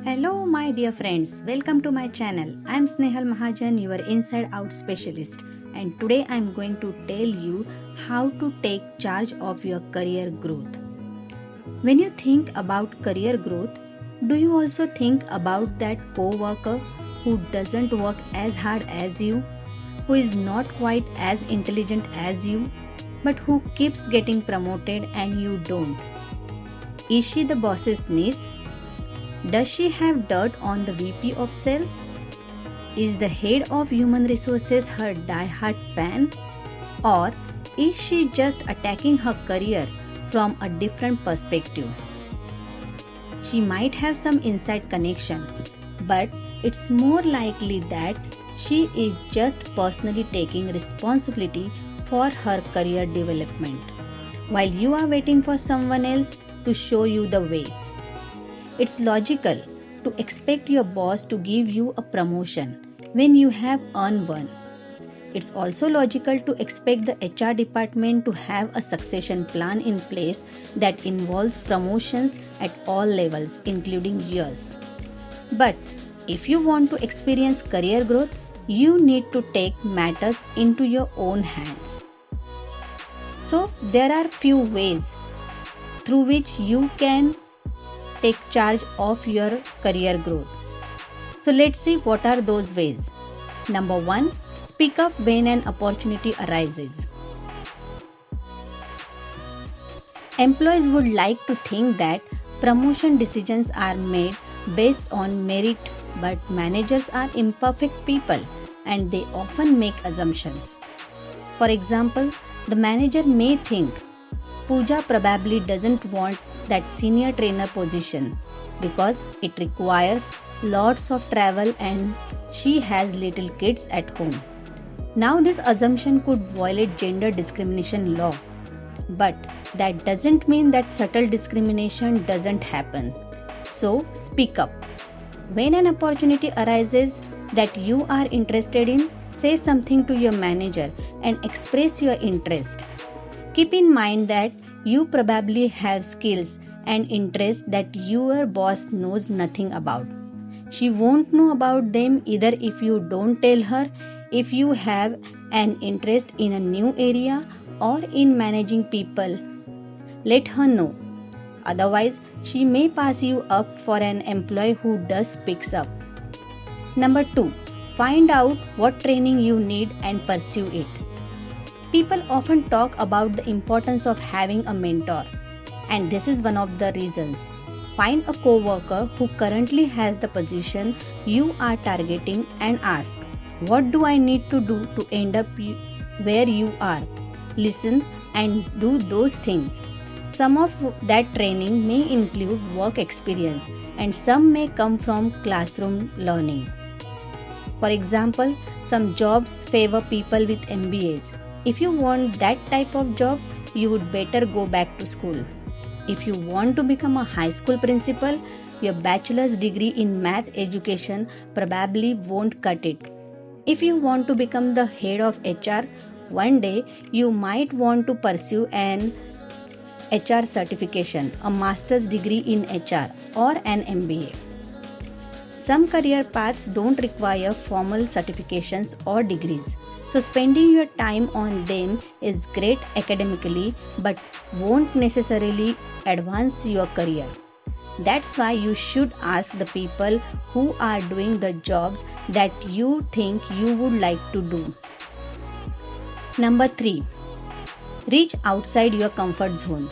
Hello, my dear friends. Welcome to my channel. I'm Snehal Mahajan, your inside out specialist, and today I'm going to tell you how to take charge of your career growth. When you think about career growth, do you also think about that co-worker who doesn't work as hard as you, who is not quite as intelligent as you, but who keeps getting promoted and you don't? Is she the boss's niece? Does she have dirt on the VP of sales? Is the head of human resources her die-hard fan? Or is she just attacking her career from a different perspective? She might have some inside connection, but it's more likely that she is just personally taking responsibility for her career development while you are waiting for someone else to show you the way. It's logical to expect your boss to give you a promotion when you have earned one. It's also logical to expect the HR department to have a succession plan in place that involves promotions at all levels, including yours. But if you want to experience career growth, you need to take matters into your own hands. So, there are few ways through which you can take charge of your career growth. So let's see what are those ways. Number 1, speak up when an opportunity arises. Employees would like to think that promotion decisions are made based on merit, but managers are imperfect people and they often make assumptions. For example, the manager may think Pooja probably doesn't want that senior trainer position because it requires lots of travel and she has little kids at home. Now, this assumption could violate gender discrimination law, but that doesn't mean that subtle discrimination doesn't happen. So, speak up. When an opportunity arises that you are interested in, say something to your manager and express your interest. Keep in mind that you probably have skills and interests that your boss knows nothing about. She won't know about them either if you don't tell her. If you have an interest in a new area or in managing people, let her know. Otherwise, she may pass you up for an employee who does speaks up. Number 2, find out what training you need and pursue it. People often talk about the importance of having a mentor, and this is one of the reasons. Find a co-worker who currently has the position you are targeting and ask, what do I need to do to end up where you are? Listen and do those things. Some of that training may include work experience and some may come from classroom learning. For example, some jobs favor people with MBAs. If you want that type of job, you would better go back to school. If you want to become a high school principal, your bachelor's degree in math education probably won't cut it. If you want to become the head of HR, one day you might want to pursue an HR certification, a master's degree in HR, or an MBA. Some career paths don't require formal certifications or degrees. So spending your time on them is great academically but won't necessarily advance your career. That's why you should ask the people who are doing the jobs that you think you would like to do. Number 3, reach outside your comfort zone.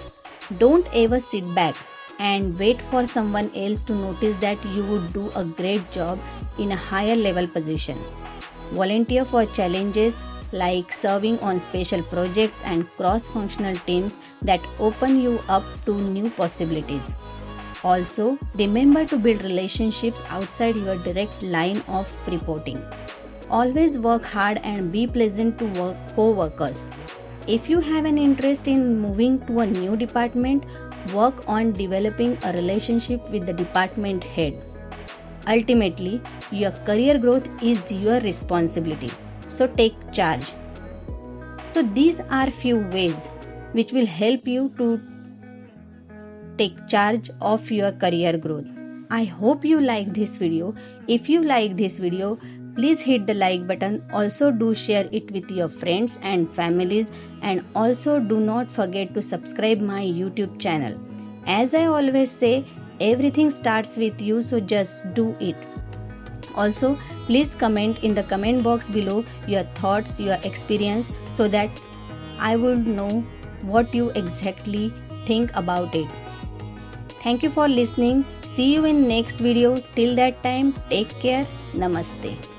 Don't ever sit back and wait for someone else to notice that you would do a great job in a higher level position. Volunteer for challenges like serving on special projects and cross-functional teams that open you up to new possibilities. Also, remember to build relationships outside your direct line of reporting. Always work hard and be pleasant to co-workers. If you have an interest in moving to a new department, work on developing a relationship with the department head. Ultimately, your career growth is your responsibility. So take charge. So these are few ways which will help you to take charge of your career growth. I hope you like this video. If you like this video, please hit the like button. Also do share it with your friends and families, and also do not forget to subscribe my YouTube channel. As I always say, everything starts with you, so just do it. Also, please comment in the comment box below your thoughts, your experience, so that I would know what you exactly think about it. Thank you for listening. See you in next video. Till that time, take care. Namaste.